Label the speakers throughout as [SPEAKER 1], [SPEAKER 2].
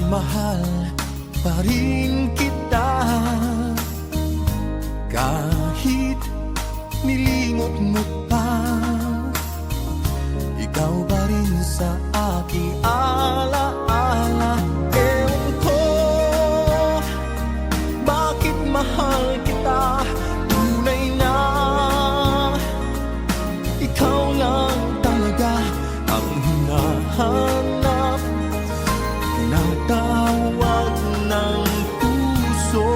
[SPEAKER 1] mahal pa rin kita. Kahit nilingot mo pa, ikaw pa rin sa aking alaala. Ewan ko bakit mahal kita. Tunay na ikaw lang talaga ang hinahanap, tinatawag ng puso.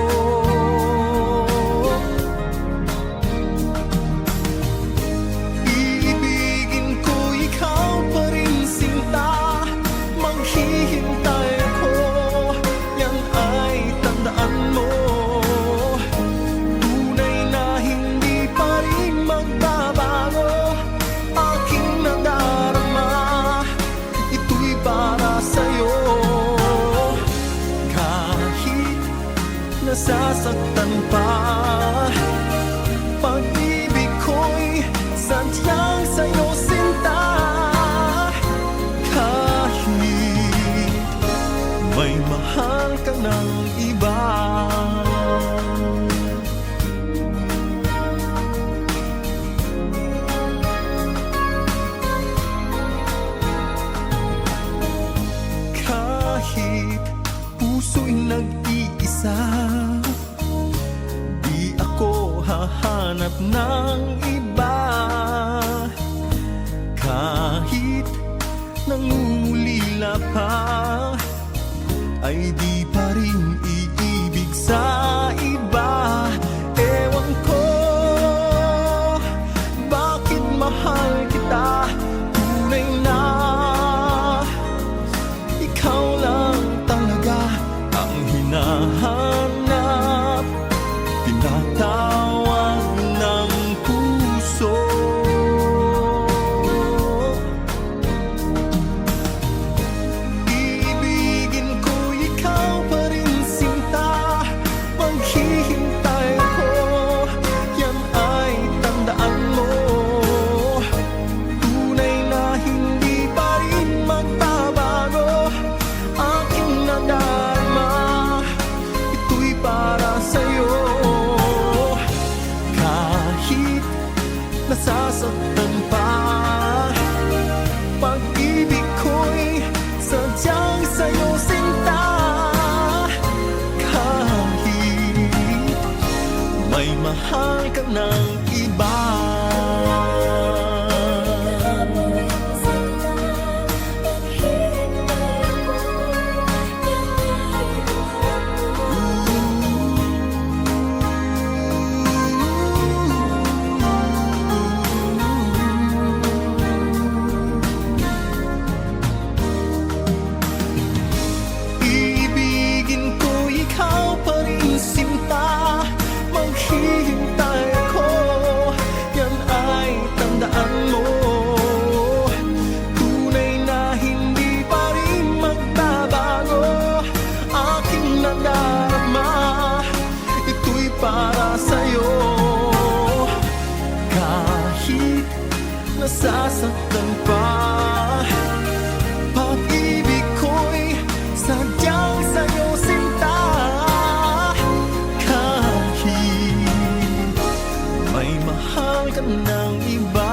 [SPEAKER 1] Iibigin ko ikaw pa rin sinta, maghihintay ako, yan ay tandaan mo. Tunay na hindi pa rin magbabago aking nadarama, ito'y para sa'yo. Kahit nasasaktan pa, pag-ibig ko'y sadyang sa'yo sinta. Kahit may mahal ka ng iba, kahit puso'y nag-iisa, di ako hahanap ng iba. Kahit nangungulila pa, ay di pa rin iibig sa iba. Ewan ko bakit mahal kita. Tunay na ikaw lang talaga ang hinahanap, tinatawag ng puso. Iibigin ko ikaw pa rin sinta, maghihintay ako, yan ay tandaan mo. Tunay na hindi pa rin magbabago aking nadarama, ito'y para sa'yo. Kahit nasasaktan pa, pag-ibig ko'y sadyang sa'yo sinta. Kahit may mahal ka ng iba, iibigin ko ikaw pa rin sinta, maghihintay ako, yan ay tandaan mo. Tunay na hindi pa rin magbabago aking nadarama, ito'y para sa'yo. Kahit nasasaktan pa, pag-ibig ko'y sadyang sa'yo sinta. Kahit may mahal ka ng iba,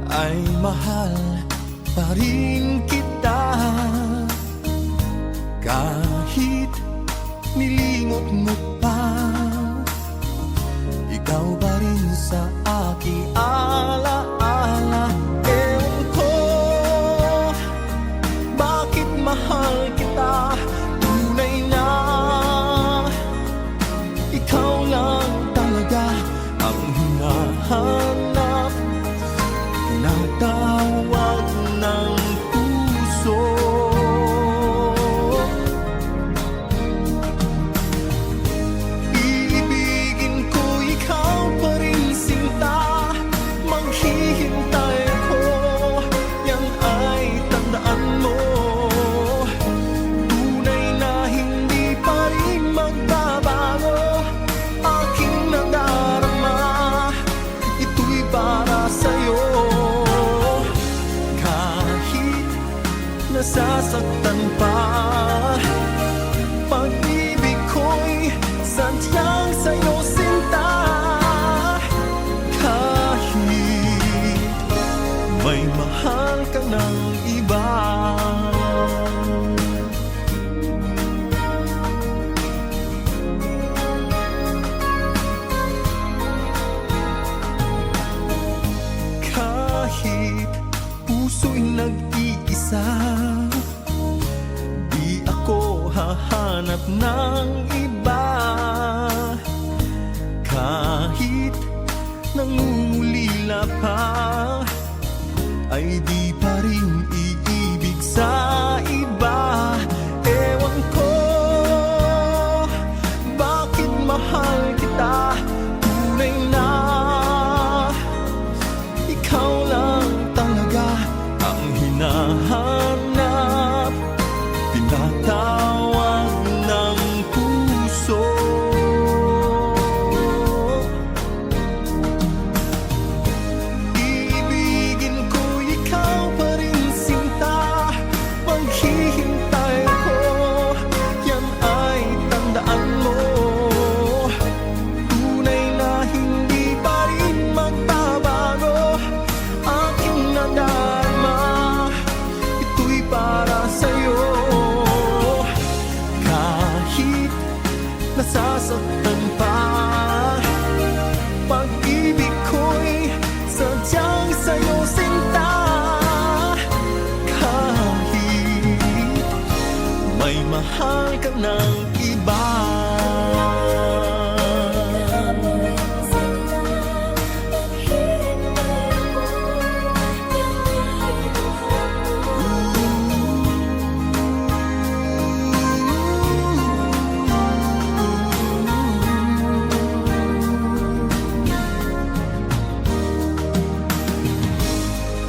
[SPEAKER 1] ay mahal pa rin kita. Kahit nilimot mo pa, ikaw pa rin sa aking alaala. Ewan ko bakit mahal kita, tunay na ikaw lang talaga ang hinahanap, tinatawag ng puso. Iibigin ko ikaw pa rin sinta, maghihintay ako, yan ay tandaan mo. Tunay na hindi pa rin magbabago aking nadarama, ito'y para sa'yo. Kahit nasasaktan pa, pag-ibig ko'y sadyang sa'yo sinta. Kahit may mahal ka ng iba, kahit puso'y nag-iisa, di ako hahanap ng iba. Kahit nangungulila pa, ay di pa rin iibig sa iba. Ewan ko bakit mahal kita, tunay na ikaw lang talaga ang hinahanap, tinatawag ng puso. Iibigin ko ikaw pa rin sinta, maghihintay ako, yan ay tandaan mo. Tunay na hindi pa rin magbabago aking nadarama, ito'y para sa'yo. Kahit nasasaktan pa, pag-ibig ko'y sadyang sa'yo sinta. Kahit may mahal ka ng iba,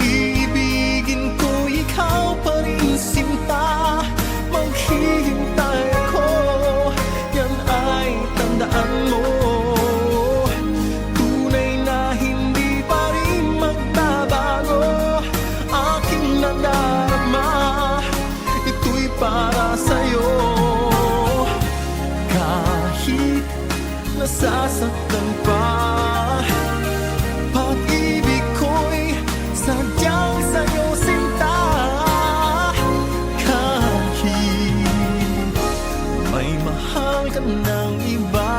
[SPEAKER 1] iibigin ko ikaw pa rin sinta, maghihintay ako, yan ay tandaan mo. Tunay na hindi pa rin magbabago aking nadarama, ito'y para sa'yo. Kahit nasasaktan pa, pag-ibig ko'y sadyang sa'yo sinta. Kahit may mahal ka ng iba,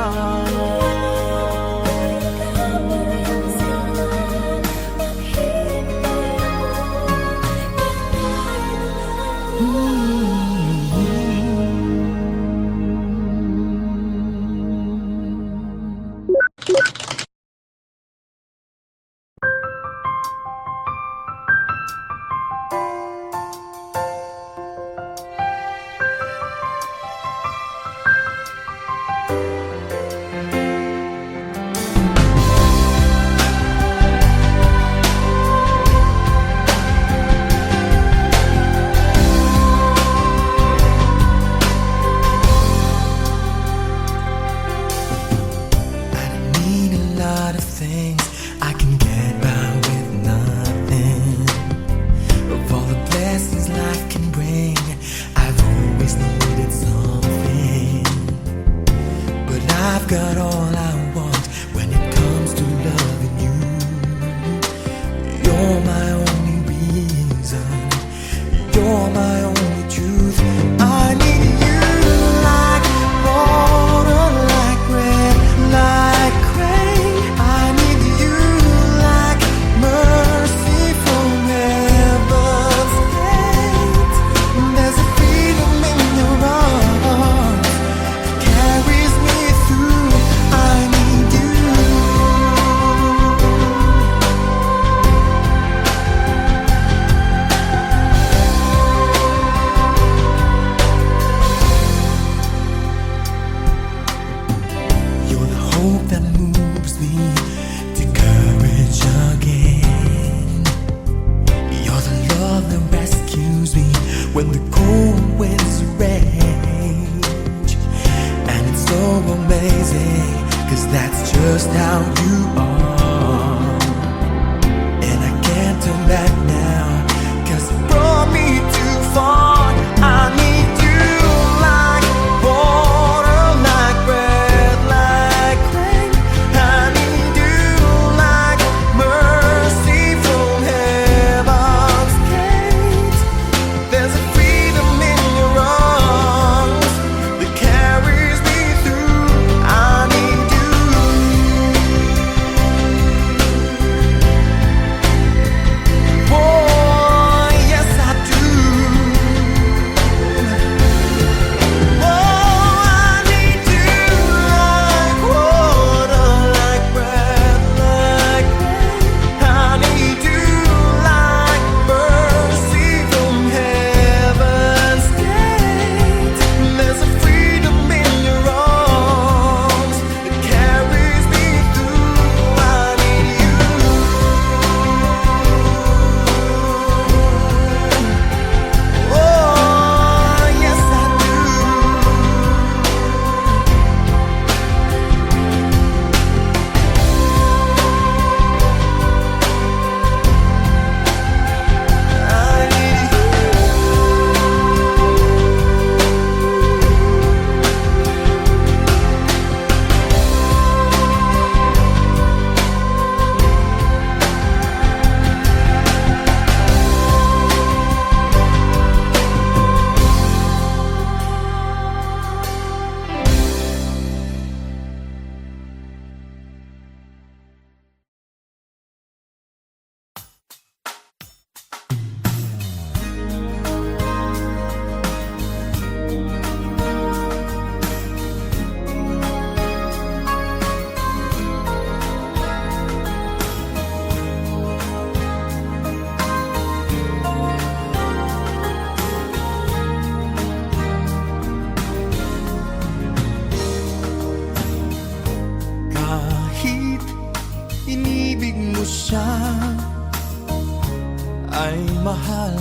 [SPEAKER 1] ay mahal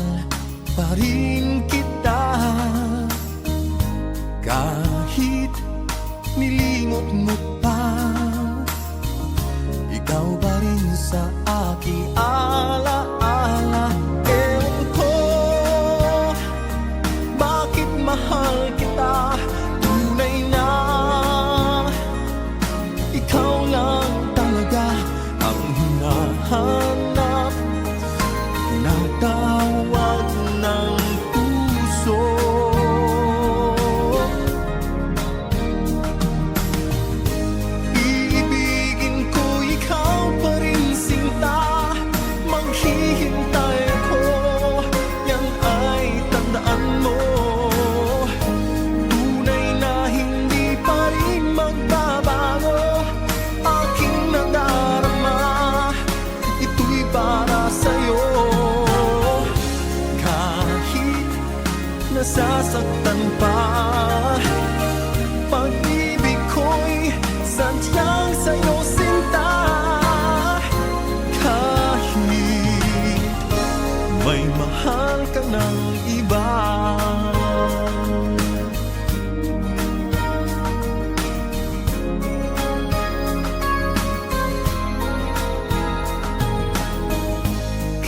[SPEAKER 1] pa rin kita. Kahit nilimot mo pa, ikaw pa rin sa aking alaala. Ewan ko bakit mahal kita, tunay na ikaw lang talaga ang hinahanap, tinatawag ng puso. Iibigin ko ikaw pa rin sinta, maghihintay ako, yan ay tandaan mo. Tunay na hindi pa rin magbabago aking nadarama, ito'y para sa'yo. Kahit nasasaktan pa, pag-ibig ko'y sadyang sa'yo sinta. Kahit may mahal ka ng iba,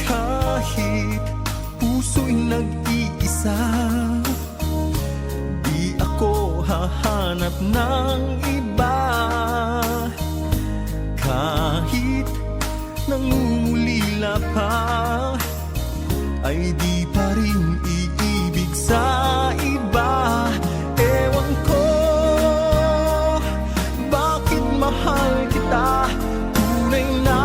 [SPEAKER 1] kahit puso'y nag-iisa, di ako hahanap ng iba. Kahit nangungulila pa, ay di pa rin iibig sa iba. Ewan ko bakit mahal kita, tunay na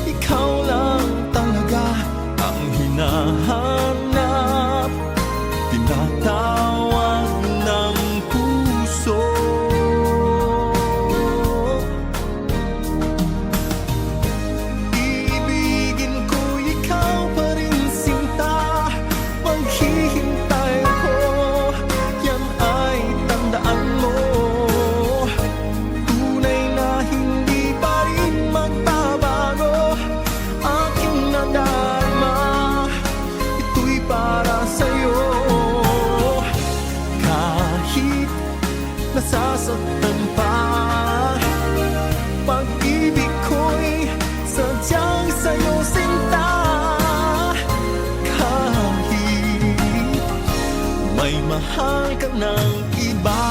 [SPEAKER 1] ikaw lang talaga ang hinahanap, tinatawag ng puso. Iibigin ko ikaw pa rin sinta, maghihintay ako, yan ay tandaan mo. Tunay na hindi pa rin magbabago aking nadarama, ito'y para sa'yo. Kahit nasasaktan pa, pag-ibig ko'y sadyang sa'yo sinta. Kahit may mahal ka ng iba,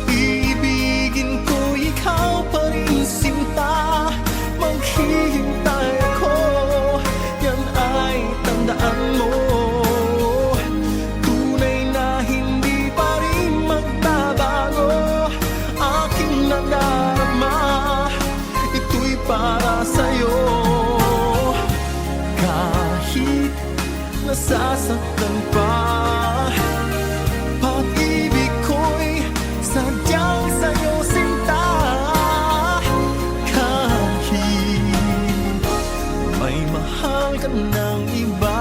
[SPEAKER 1] iibigin ko ikaw pa rin sinta, maghihintay ako, yan ay tandaan mo. Tunay na hindi pa rin magbabago aking nadarama, ito'y para sa'yo. Kahit nasasaktan pa, pag-ibig ko'y sadyang sa'yo sinta. Kahit may mahal ka ng iba,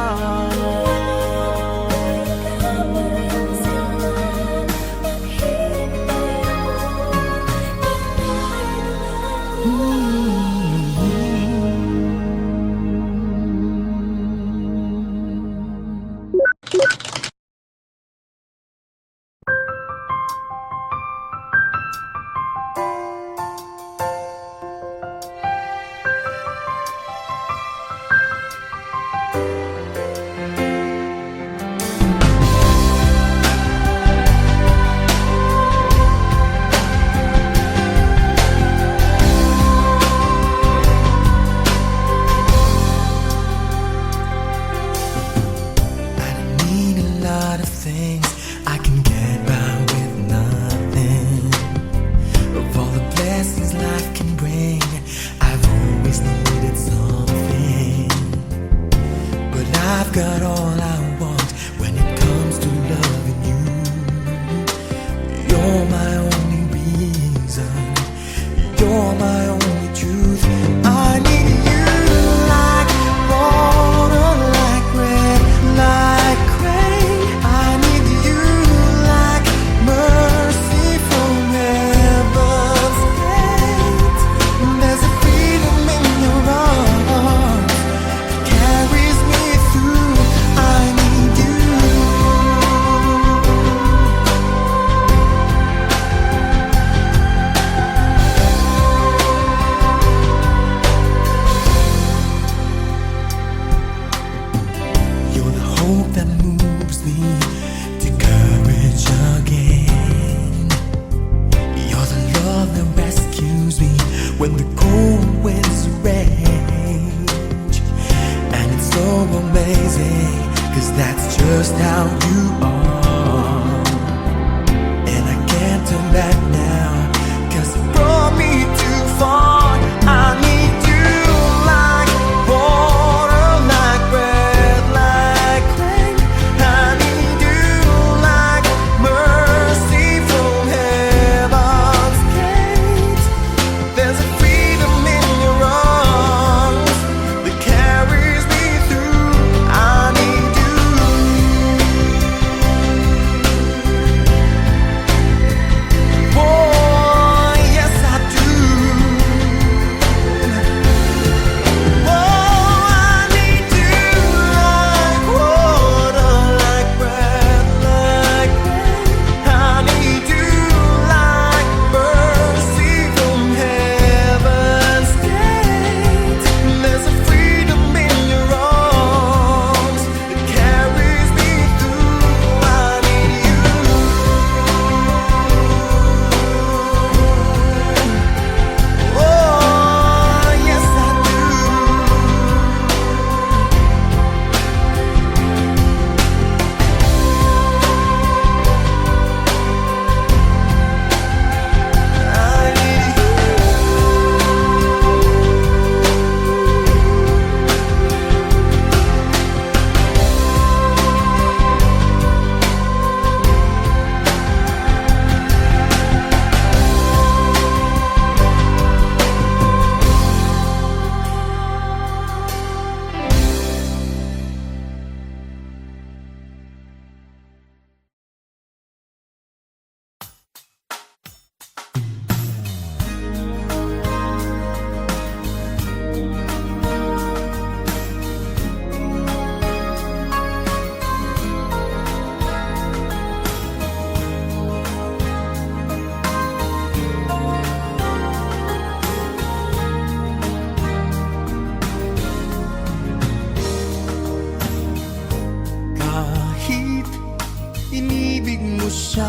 [SPEAKER 1] pag-ibig mo siya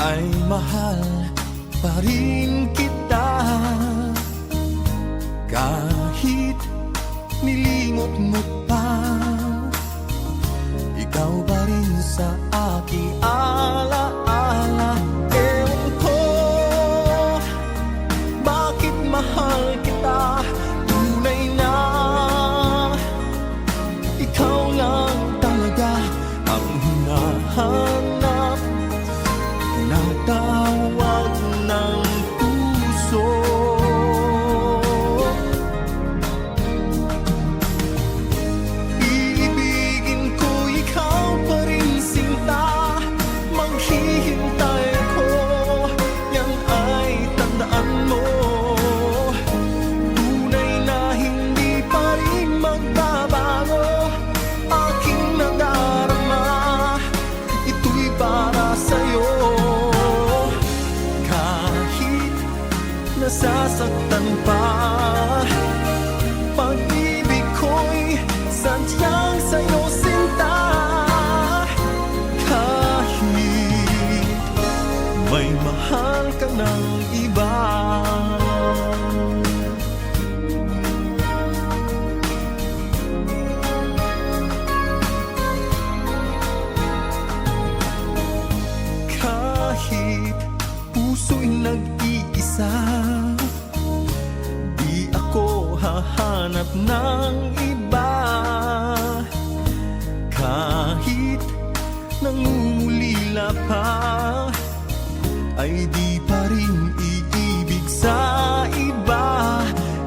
[SPEAKER 1] ay mahal pa rin kita. Kahit nilimot mo pa, ikaw pa rin sa aking alaala. Ewan ko bakit mahal kita, tunay na ikaw lang talaga ang hinahanap, tinatawag ng puso. Iibigin ko ikaw pa rin sinta, maghihintay ako, yan ay tandaan mo. Tunay na hindi pa rin magbabago aking nadarama, ito'y para sa'yo. Kahit nasasaktan pa, pag-ibig ko'y sadyang sa'yo sinta. Kahit may mahal ka ng iba, kahit puso'y nag-iisa, di ako hahanap ng iba. Kahit nangungulila pa, ay di pa rin iibig sa iba.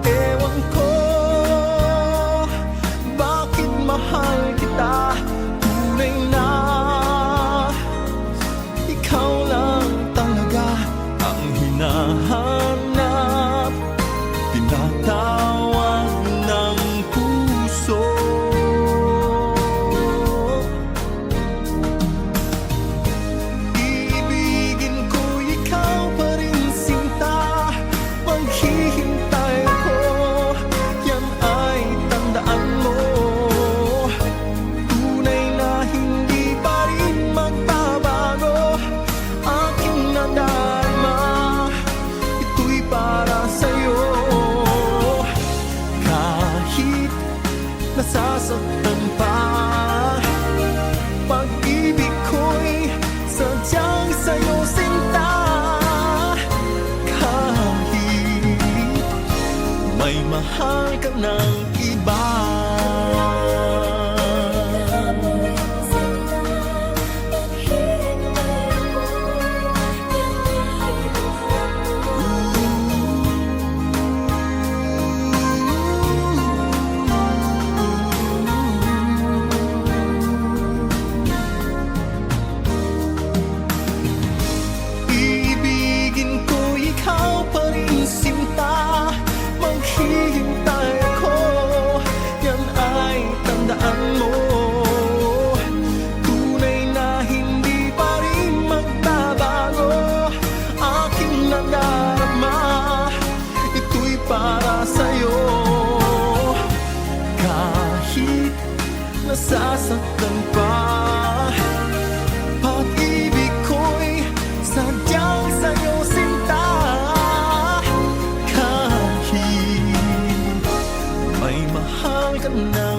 [SPEAKER 1] Ewan ko bakit mahal kita, tunay na ikaw lang talaga ang hinahanap, tinatawag ng puso. Iibigin ko ikaw pa rin sinta, maghihintay ako, yan ay tandaan mo. Tunay na hindi pa rin magbabago aking nadarama, ito'y para sa'yo. Kahit nasasaktan pa, pag-ibig ko'y sadyang sa'yo sinta. Kahit may mahal ka ng iba, iibigin ko ikaw pa rin sinta, maghihintay ako, yan ay tandaan mo. Tunay na hindi pa rin magbabago aking nadarama, ito'y para sa'yo. Kahit nasasaktan pa, pag-ibig ko'y sadyang sa'yo sinta. Kahit may mahal ka na